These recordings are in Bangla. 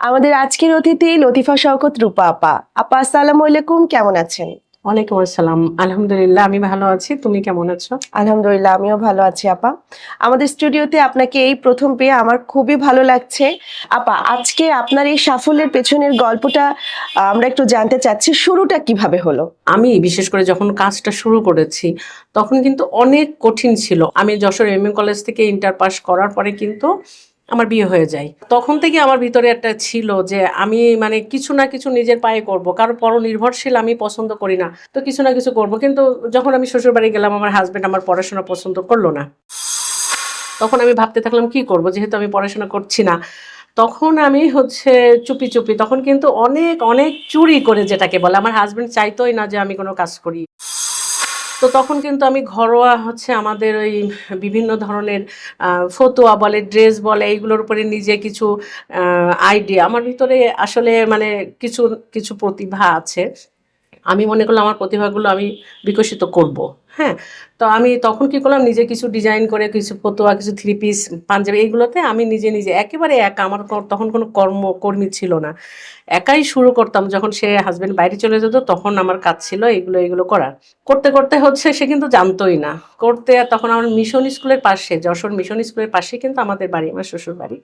আমাদের আজকের অতিথি লতিফা শওকত রূপা আপা। আপা আসসালামু আলাইকুম, কেমন আছেন? ওয়ালাইকুম আসসালাম। আলহামদুলিল্লাহ, আমি ভালো আছি। তুমি কেমন আছো? আলহামদুলিল্লাহ, আমিও ভালো আছি আপা। আমাদের স্টুডিওতে আপনাকে এই প্রথম পেয়ে আমার খুবই ভালো লাগছে। আপা, আজকে আপনার এই সাফল্যের পেছনের গল্পটা আমরা একটু জানতে চাচ্ছি, শুরুটা কিভাবে হলো? আমি বিশেষ করে যখন কাজটা শুরু করেছি তখন কিন্তু অনেক কঠিন ছিল। আমি যশোর এমএ কলেজ থেকে ইন্টার পাস করার পরে কিন্তু আমার বিয়ে হয়ে যায়। তখন থেকে আমার ভিতরে একটা ছিল যে আমি মানে কিছু না কিছু নিজের পায়ে করব, কারো পরনির্ভরশীল আমি পছন্দ করি না, তো কিছু না কিছু করব। কিন্তু যখন আমি শ্বশুর বাড়ি গেলাম, আমার হাজবেন্ড আমার পড়াশোনা পছন্দ করলো না। তখন আমি ভাবতে থাকলাম কি করব, যেহেতু আমি পড়াশোনা করছি না। তখন আমি চুপি চুপি তখন কিন্তু অনেক অনেক চুরি করে, যেটাকে বলে, আমার হাজবেন্ড চাইতোই না যে আমি কোনো কাজ করি। তো তখন কিন্তু আমি ঘরোয়া আমাদের ওই বিভিন্ন ধরনের ফতুয়া বলে, ড্রেস বলে, এইগুলোর উপরে নিজে কিছু আইডিয়া আমার ভিতরে আসলে মানে কিছু কিছু প্রতিভা আছে। আমি মনে করলাম আমার প্রতিভাগুলো আমি বিকশিত করব। হ্যাঁ, তো আমি তখন কি করলাম, নিজে কিছু ডিজাইন করে, কিছু ফতোয়া, কিছু থ্রি পিস, পাঞ্জাবি, এইগুলোতে আমি নিজে নিজে একেবারে একা, আমার তখন কোনো কর্মী ছিল না, একাই শুরু করতাম। যখন সে হাজবেন্ড বাইরে চলে যেত তখন আমার কাজ ছিল এগুলো এগুলো করার। করতে করতে সে কিন্তু জানতোই না করতে। আর তখন আমার মিশন স্কুলের পাশে, যশোর মিশন স্কুলের পাশে কিন্তু আমাদের বাড়ি, আমার শ্বশুর বাড়ি।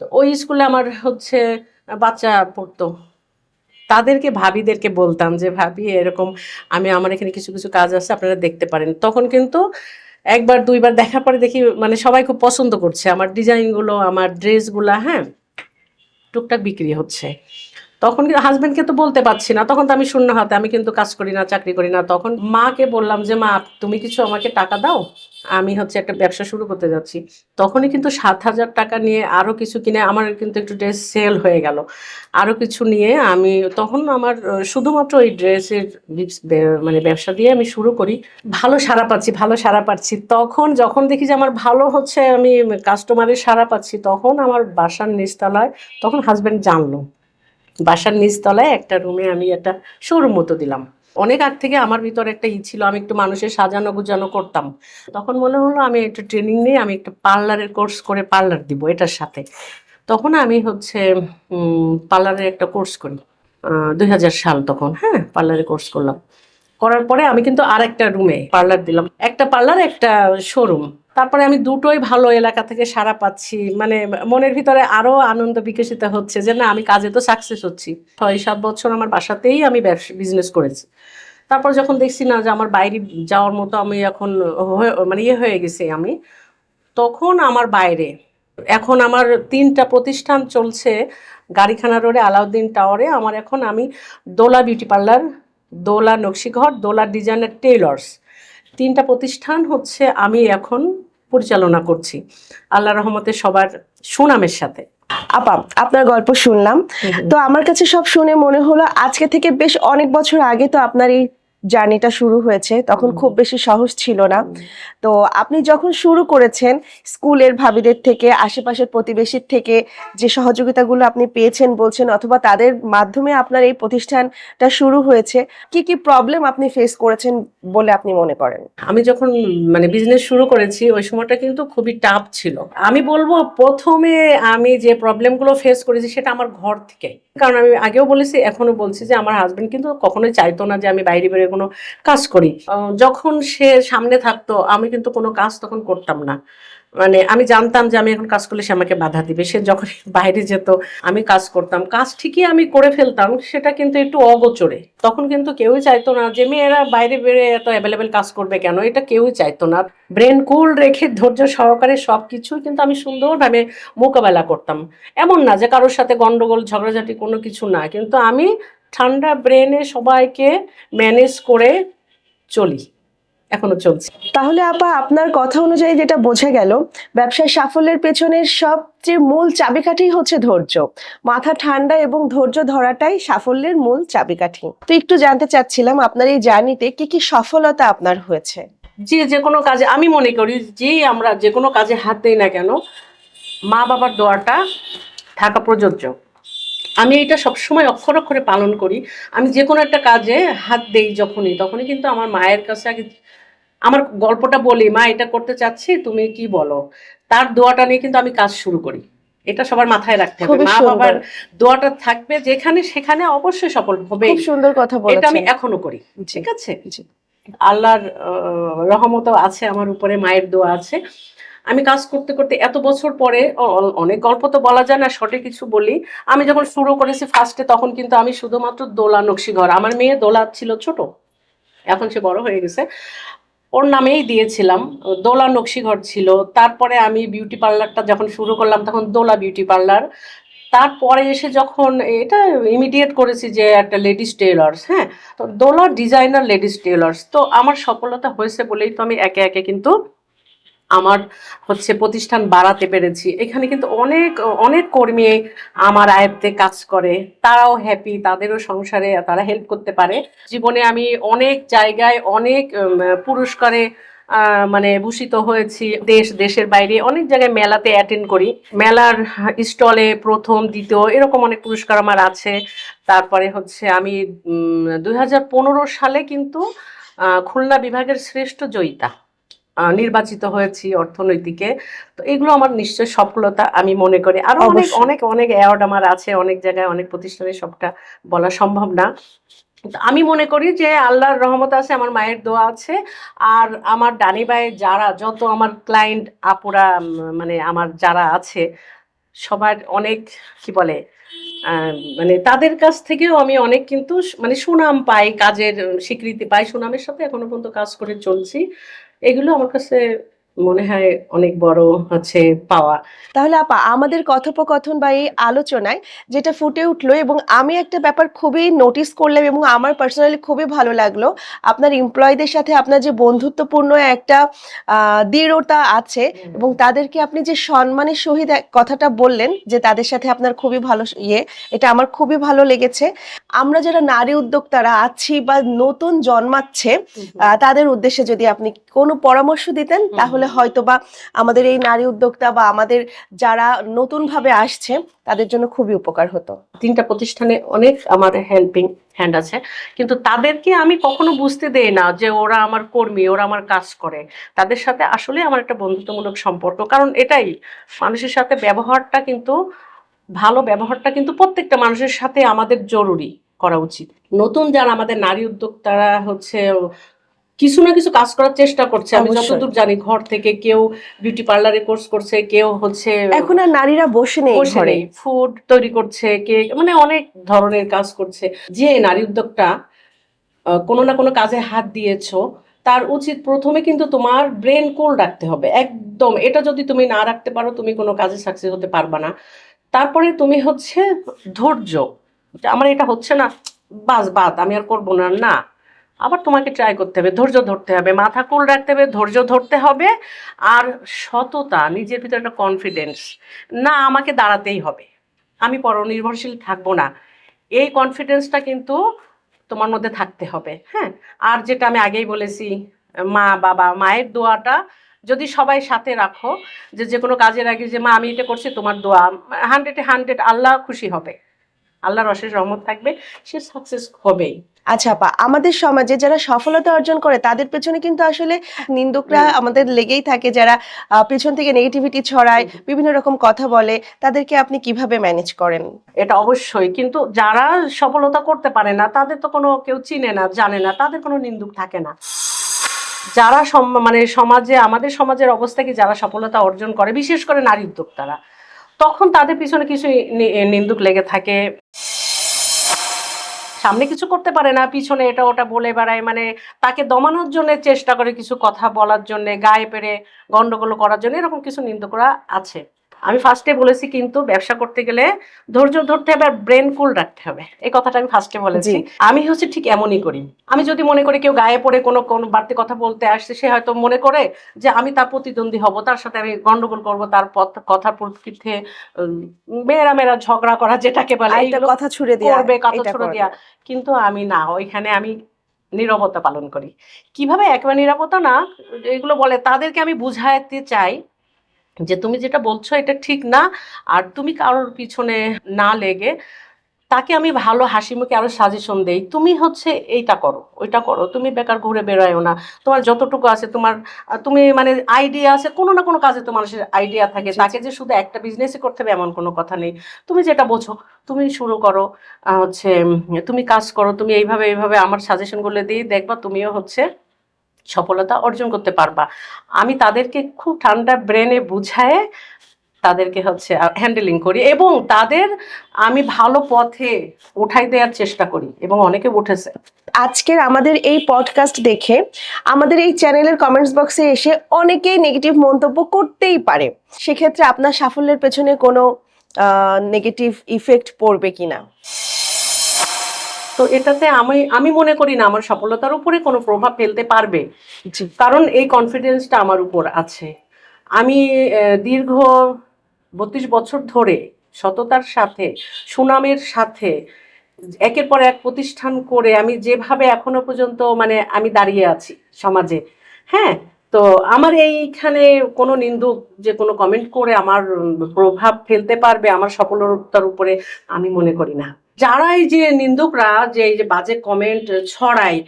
তো ওই স্কুলে আমার বাচ্চা পড়তো। তাদেরকে, ভাবিদেরকে বলতাম যে ভাবি এরকম আমার এখানে কিছু কিছু কাজ আছে, আপনারা দেখতে পারেন। তখন কিন্তু একবার দুইবার দেখার পরে দেখি মানে সবাই খুব পছন্দ করছে আমার ডিজাইনগুলো, আমার ড্রেসগুলা। হ্যাঁ, টুকটাক বিক্রি হচ্ছে। তখন কিন্তু হাজবেন্ডকে তো বলতে পারছি না, তখন তো আমি শূন্য হাতে, আমি কিন্তু কাজ করি না, চাকরি করি না। তখন মাকে বললাম যে মা, তুমি কিছু আমাকে টাকা দাও, আমি একটা ব্যবসা শুরু করতে যাচ্ছি। তখনই কিন্তু 7,000 টাকা নিয়ে আরও কিছু কিনে আমার কিন্তু একটু ড্রেস সেল হয়ে গেল। আরও কিছু নিয়ে আমি তখন আমার শুধুমাত্র ওই ড্রেসের মানে ব্যবসা দিয়ে আমি শুরু করি। ভালো সাড়া পাচ্ছি, ভালো সাড়া পাচ্ছি। তখন যখন দেখি যে আমার ভালো হচ্ছে, আমি কাস্টমারের সাড়া পাচ্ছি, তখন আমার বাসার নিচতলায়, তখন হাজব্যান্ড জানলো, বাসার নিচতলায় একটা রুমে আমি একটা শোরুম মতো দিলাম। অনেক আগ থেকে আমার ভিতরে একটা ছিল, আমি একটু মানুষের সাজানো গুজানো করতাম। তখন মনে হলো আমি একটু ট্রেনিং নিয়ে আমি একটু পার্লারের কোর্স করে পার্লার দিব এটার সাথে। তখন আমি পার্লারের একটা কোর্স করি, 2000 সাল তখন। হ্যাঁ, পার্লারের কোর্স করলাম। করার পরে আমি কিন্তু আর একটা রুমে পার্লার দিলাম, একটা পার্লার, একটা শোরুম। তারপরে আমি দুটোই ভালো এলাকা থেকে সাড়া পাচ্ছি, মানে মনের ভিতরে আরো আনন্দ বিকশিত হচ্ছে যে না, আমি কাজে তো সাকসেস হচ্ছি। 6-7 বছর আমার বাসাতেই আমি বিজনেস করেছি। তারপর যখন দেখছি না যে আমার বাইরে যাওয়ার মতো আমি এখন মানে হয়ে গেছি আমি, তখন আমার বাইরে এখন আমার 3টা প্রতিষ্ঠান চলছে। গাড়িখানা রোডে, আলাউদ্দিন টাওয়ারে আমার এখন, আমি দোলা বিউটি পার্লার, দোলা নকশিঘর, দোলা ডিজাইনার টেইলর্স, 3টা প্রতিষ্ঠান আমি এখন পরিচালনা করছি, আল্লাহ রহমতে সবার সুনামের সাথে। আপা, আপনার গল্প শুনলাম, তো আমার কাছে সব শুনে মনে হলো আজকে থেকে বেশ অনেক বছর আগে তো আপনার এই জার্নিটা শুরু হয়েছে, তখন খুব বেশি সহজ ছিল না। তো আপনি যখন শুরু করেছেন, স্কুলের ভাবিদের থেকে, আশেপাশের প্রতিবেশীর থেকে যে সহযোগিতাগুলো আপনি পেয়েছেন বলছেন, অথবা তাদের মাধ্যমে আপনার এই প্রতিষ্ঠানটা শুরু হয়েছে, কি কি প্রবলেম আপনি ফেস করেছেন বলে আপনি মনে করেন? আমি যখন মানে বিজনেস শুরু করেছি ওই সময়টা কিন্তু খুবই টাফ ছিল। আমি বলবো প্রথমে আমি যে প্রবলেমগুলো ফেস করেছি সেটা আমার ঘর থেকে। কারণ আমি আগেও বলেছি, এখনো বলছি, যে আমার হাজবেন্ড কিন্তু কখনোই চাইতো না যে আমি বাইরে বেরিয়ে কোনো কাজ করি। যখন সে সামনে থাকতো আমি কিন্তু কোনো কাজ তখন করতাম না। মানে আমি জানতাম যে আমি এখন কাজ করলে সে আমাকে বাধা দিবে। সে যখন বাইরে যেত আমি কাজ করতাম, কাজ ঠিকই আমি করে ফেলতাম, সেটা কিন্তু একটু অগোচরে। তখন কিন্তু কেউই চাইতো না যে মেয়েরা বাইরে বেরিয়ে এত অ্যাভেলেবেল কাজ করবে কেন, এটা কেউই চাইতো না। ব্রেন কুল রেখে ধৈর্য সহকারে সব কিছু কিন্তু আমি সুন্দরভাবে মোকাবেলা করতাম। এমন না যে কারোর সাথে গন্ডগোল ঝগড়াঝাটি, কোনো কিছু না, কিন্তু আমি ঠান্ডা ব্রেনে সবাইকে ম্যানেজ করে চলি, এখনো চলছি। তাহলে আপা, আপনার কথা অনুযায়ী যেটা বোঝা গেল, ব্যবসায় সাফল্যের পেছনের সবচেয়ে মূল চাবিকাঠি হচ্ছে ধৈর্য। মাথা ঠান্ডা এবং ধৈর্য ধরাটাই সাফল্যের মূল চাবিকাঠি। তো একটু জানতে চাচ্ছিলাম, আপনার এই জার্নিতে কি কি সফলতা আপনার হয়েছে? যে কোনো কাজে আমি মনে করি, যে আমরা যে কোনো কাজে হাত দিই না কেন, মা বাবার দোয়াটা থাকা প্রযোজ্য। আমি এটা সবসময় অক্ষরে অক্ষরে পালন করি। আমি যে কোনো একটা কাজে হাত দেই যখনই, তখনই কিন্তু আমার মায়ের কাছে আগে আমার গল্পটা বলি, মা এটা করতে চাচ্ছি, তুমি কি বলো। তার দোয়াটা নিয়ে কিন্তু আমি কাজ শুরু করি। এটা সবার মাথায় রাখতে হবে। খুবই মা সুন্দর। বাবার দোয়াটা থাকবে যেখানে, সেখানে অবশ্যই সফল হবে। খুব সুন্দর কথা এটা আমি বলেছেন। এখনো করি। জি, ঠিক আছে, জি। আল্লাহর রহমতও আছে আমার উপরে, মায়ের দোয়া আছে। আমি কাজ করতে করতে এত বছর পরে অনেক গল্প তো বলা যায় না, শর্টে কিছু বলি। আমি যখন শুরু করেছি ফার্স্টে, তখন কিন্তু আমি শুধুমাত্র দোলা নকশি ঘর, আমার মেয়ে দোলা ছিল ছোট, এখন সে বড় হয়ে গেছে, ওর নামেই দিয়েছিলাম, দোলা নকশি ঘর ছিল। তারপরে আমি বিউটি পার্লারটা যখন শুরু করলাম তখন দোলা বিউটি পার্লার। তারপরে এসে যখন এটা ইমিডিয়েট করেছি যে একটা লেডিস টেলার্স, হ্যাঁ, তো দোলা ডিজাইনার লেডিস টেলার্স। তো আমার সফলতা হয়েছে বলেই তো আমি একে একে কিন্তু আমার প্রতিষ্ঠান বাড়াতে পেরেছি। এখানে কিন্তু অনেক অনেক কর্মী আমার আয়ত্তে কাজ করে, তারাও হ্যাপি, তাদেরও সংসারে তারা হেল্প করতে পারে। জীবনে আমি অনেক জায়গায় অনেক পুরস্কারে মানে ভূষিত হয়েছি, দেশের বাইরে অনেক জায়গায় মেলাতে অ্যাটেন্ড করি, মেলার স্টলে প্রথম দ্বিতীয় এরকম অনেক পুরস্কার আমার আছে। তারপরে আমি 2015 সালে কিন্তু খুলনা বিভাগের শ্রেষ্ঠ জয়িতা নির্বাচিত হয়েছি অর্থনৈতিকে। তো এগুলো আমার নিশ্চয় সফলতা আমি মনে করি। আরো অনেক অবশ্যই। অনেক অনেক অ্যাওয়ার্ড আমার আছে, অনেক জায়গায় অনেক প্রতিষ্ঠানে, সবটা বলা সম্ভব না। তো আমি মনে করি যে আল্লাহর রহমত আছে, আমার মায়ের দোয়া আছে, আর আমার ডানি ভাই যারা যত আমার ক্লায়েন্ট আপুরা মানে আমার যারা আছে সবার অনেক কি বলে মানে তাদের কাছ থেকেও আমি অনেক কিন্তু মানে সুনাম পাই, কাজের স্বীকৃতি পাই, সুনামের সাথে এখনো পর্যন্ত কাজ করে চলছি। এগুলো আমার কাছে মনে হয় অনেক বড় পাওয়া। তাহলে আপা, আমাদের কথোপকথন বা এই আলোচনায় যেটা ফুটে উঠলো, এবং আমি একটা ব্যাপার খুবই নোটিস করলাম এবং আমার পার্সোনালি খুবই ভালো লাগলো, আপনার এমপ্লয়ীদের সাথে আপনার যে বন্ধুত্বপূর্ণ একটা দৃঢ়তা আছে, এবং তাদেরকে আপনি যে সম্মানের সহিত কথাটা বললেন যে তাদের সাথে আপনার খুবই ভালো এটা আমার খুবই ভালো লেগেছে। আমরা যারা নারী উদ্যোক্তারা আছি বা নতুন জন্মাচ্ছে, তাদের উদ্দেশ্যে যদি আপনি কোনো পরামর্শ দিতেন, তাহলে হয়তোবা আমাদের এই নারী উদ্যোক্তা বা আমাদের যারা নতুন ভাবে আসছে তাদের জন্য খুবই উপকার হতো। 3টা প্রতিষ্ঠানে অনেক আমার হেল্পিং হ্যান্ড আছে, কিন্তু তাদেরকে আমি কখনো বুঝতে দেই না যে ওরা আমার কর্মী, ওরা আমার কাজ করে। তাদের সাথে আসলে আমার একটা বন্ধুত্বমূলক সম্পর্ক, কারণ এটাই মানুষের সাথে ব্যবহারটা কিন্তু, ভালো ব্যবহারটা কিন্তু প্রত্যেকটা মানুষের সাথে আমাদের জরুরি করা উচিত। নতুন যারা আমাদের নারী উদ্যোক্তারা কিছু না কিছু কাজ করার চেষ্টা করছে। আমি যতদূর জানি ঘর থেকে কেউ বিউটি পার্লারে কোর্স করছে, কেউ এখন আর নারীরা বসে নেই ঘরে, ফুড তৈরি করছে, কে মানে অনেক ধরনের কাজ করছে। যে নারী উদ্যোক্তা কোনো না কোনো কাজে হাত দিয়েছো, তার উচিত প্রথমে কিন্তু তোমার ব্রেন কুল রাখতে হবে একদম। এটা যদি তুমি না রাখতে পারো, তুমি কোনো কাজে সাকসেস হতে পারবা না। তারপরে তুমি ধৈর্য, আমার এটা হচ্ছে না, বাস বাদ, আমি আর করবো না, না, আবার তোমাকে ট্রাই করতে হবে, ধৈর্য ধরতে হবে, মাথা কুল রাখতে হবে, ধৈর্য ধরতে হবে, আর সততা, নিজের ভিতরে একটা কনফিডেন্স, না আমাকে দাঁড়াতেই হবে, আমি পরনির্ভরশীল থাকবো না, এই কনফিডেন্সটা কিন্তু তোমার মধ্যে থাকতে হবে। হ্যাঁ, আর যেটা আমি আগেই বলেছি, মা বাবা, মায়ের দোয়াটা যদি সবাই সাথে রাখো, যে কোনো কাজের আগে যে মা আমি এটা করছি, তোমার দোয়া 100-100 আল্লাহ খুশি হবে, আল্লাহর অশেষ রহমত থাকবে, সে সাকসেস হবেই। আচ্ছা আপা, আমাদের সমাজে যারা সফলতা অর্জন করে তাদের পেছনে কিন্তু আসলে নিন্দুকরা আমাদের লেগেই থাকে, যারা পেছন থেকে নেগেটিভিটি ছড়ায়, বিভিন্ন রকম কথা বলে, তাদেরকে আপনি কিভাবে ম্যানেজ করেন? এটা অবশ্যই, কিন্তু যারা সফলতা করতে পারে না, তাদের তো কোনো কেউ চিনে না, জানে না, তাদের কোনো নিন্দুক থাকে না। যারা মানে সমাজে, আমাদের সমাজের অবস্থা কি, যারা সফলতা অর্জন করে, বিশেষ করে নারী উদ্যোক্তারা, তখন তাদের পিছনে কিছু নিন্দুক লেগে থাকে। সামনে কিছু করতে পারে না, পিছনে এটা ওটা বলে বেড়ায়, মানে তাকে দমানোর জন্য চেষ্টা করে, কিছু কথা বলার জন্য, গায়ে পেরে গন্ডগোল করার জন্য, এরকম কিছু নিন্দুকরা আছে। আমি ফার্স্টে বলেছি, কিন্তু ব্যবসা করতে গেলে ধৈর্য ধরতে হবে আর ব্রেন কুল রাখতে হবে, এই কথাটা আমি ফার্স্টে বলেছি। আমি ঠিক এমনই করি। আমি যদি মনে করি কেউ গায়ে পড়ে কোনো বাড়তি কথা বলতে আসছে, সে হয়তো মনে করে যে আমি তার প্রতিদ্বন্দ্বী হব, তার সাথে আমি গন্ডগোল করব, তার কথার পরিপ্রেক্ষিতে মেয়েরা ঝগড়া করা যেটাকে বলে, কথা ছুড়ে দেওয়া, কথা ছুড়ে দেওয়া। কিন্তু আমি না, ওইখানে আমি নীরবতা পালন করি। কিভাবে? একেবারে নীরবতা না, এগুলো বলে তাদেরকে আমি বুঝাইতে চাই যে তুমি যেটা বলছো এটা ঠিক না, আর তুমি কারোর পিছনে না লেগে তাকে আমি ভালো হাসি মুখে আরো সাজেশন দেই, তুমি হচ্ছে এইটা করো ওইটা করো, তুমি বেকার ঘুরে বেড়ায়ও না, তোমার যতটুকু আছে তোমার তুমি মানে আইডিয়া আছে, কোনো না কোনো কাজে তো মানুষের আইডিয়া থাকে, তাকে যে শুধু একটা বিজনেসই করতে হবে এমন কোনো কথা নেই, তুমি যেটা বোঝো তুমি শুরু করো, হচ্ছে তুমি কাজ করো, তুমি এইভাবে এইভাবে আমার সাজেশনগুলো দিই, দেখবা তুমিও হচ্ছে সফলতা অর্জন করতে পারবা। আমি তাদেরকে খুব ঠান্ডা ব্রেনে বুঝায়ে তাদেরকে হচ্ছে হ্যান্ডেলিং করি এবং তাদের আমি ভালো পথে উঠাই দেওয়ার চেষ্টা করি এবং অনেকে উঠেছে। আজকের আমাদের এই পডকাস্ট দেখে আমাদের এই চ্যানেলের কমেন্টস বক্সে এসে অনেকেই নেগেটিভ মন্তব্য করতেই পারে, সেক্ষেত্রে আপনার সাফল্যের পেছনে কোনো নেগেটিভ ইফেক্ট পড়বে কিনা? তো এটাতে আমি আমি মনে করি না আমার সফলতার উপরে কোনো প্রভাব ফেলতে পারবে, জি। কারণ এই কনফিডেন্সটা আমার উপর আছে। আমি দীর্ঘ 32 বছর ধরে সততার সাথে সুনামের সাথে একের পর এক প্রতিষ্ঠান করে আমি যেভাবে এখনো পর্যন্ত মানে আমি দাঁড়িয়ে আছি সমাজে, হ্যাঁ, তো আমার এইখানে কোনো নিন্দুক যে কোনো কমেন্ট করে আমার প্রভাব ফেলতে পারবে আমার সফলতার উপরে, আমি মনে করি না। যারা এই যে নিন্দুকরা যে এই যে বাজে কমেন্ট ছড়ায়,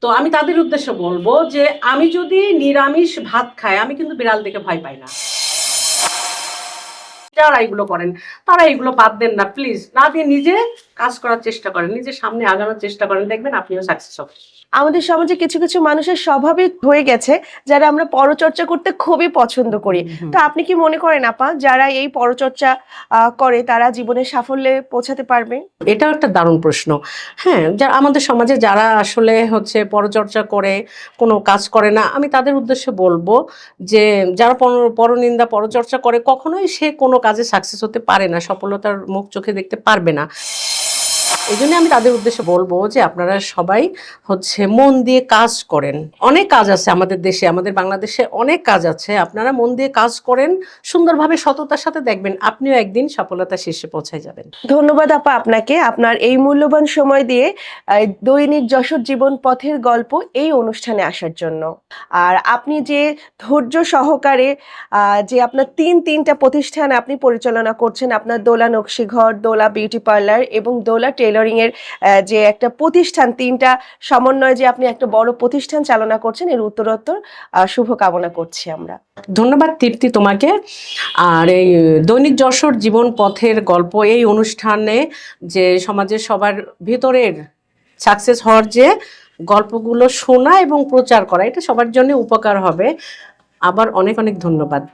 তো আমি তাদের উদ্দেশ্যে বলবো যে আমি যদি নিরামিষ ভাত খাই আমি কিন্তু বিড়াল দেখে ভয় পাই না। যারা এগুলো করেন তারা এগুলো বাদ দেন না প্লিজ, না দিয়ে নিজে কাজ করার চেষ্টা করেন, নিজের সামনে আগানোর চেষ্টা করেন, দেখবেন আপনিও সাকসেস হবেন। আমাদের সমাজে কিছু কিছু মানুষের স্বভাবই হয়ে গেছে যারা আমরা পরচর্চা করতে খুবই পছন্দ করি। তো আপনি কি মনে করেন আপা, যারা এই পরচর্চা করে তারা জীবনের সাফল্যে পৌঁছাতে পারবে? এটাও একটা দারুণ প্রশ্ন। হ্যাঁ, আমাদের সমাজে যারা আসলে হচ্ছে পরচর্চা করে কোনো কাজ করে না, আমি তাদের উদ্দেশ্যে বলবো যে যারা পরনিন্দা পরচর্চা করে কখনোই সে কোনো কাজে সাকসেস হতে পারে না, সফলতার মুখ চোখে দেখতে পারবে না। এই জন্য আমি তাদের উদ্দেশ্যে বলবো যে আপনারা সবাই হচ্ছে মন দিয়ে কাজ করেন। অনেক কাজ আছে আমাদের দেশে, আমাদের বাংলাদেশে অনেক কাজ আছে, আপনারা মন দিয়ে কাজ করেন সুন্দরভাবে সততার সাথে, দেখবেন আপনিও একদিন সফলতার শীর্ষে পৌঁছে যাবেন। ধন্যবাদ আপা আপনাকে, আপনার এই মূল্যবান সময় দিয়ে দৈনিক যশোর জীবন পথের গল্প এই অনুষ্ঠানে আসার জন্য। আর আপনি যে ধৈর্য সহকারে যে আপনার তিনটা প্রতিষ্ঠান আপনি পরিচালনা করছেন, আপনার দোলা নকশিঘর, দোলা বিউটি পার্লার এবং দোলা টেইলরিং এর যে একটা প্রতিষ্ঠান, তিনটা সমন্বয়ে যে আপনি একটা বড় প্রতিষ্ঠান চালনা করছেন, এর উত্তরোত্তর শুভকামনা করছি আমরা। ধন্যবাদ তৃপ্তি তোমাকে। আর এই দৈনিক যশোর জীবন পথের গল্প এই অনুষ্ঠানে যে সমাজের সবার ভিতরের সাকসেস হওয়ার যে গল্পগুলো শোনা এবং প্রচার করা, এটা সবার জন্য উপকার হবে। আবার অনেক অনেক ধন্যবাদ।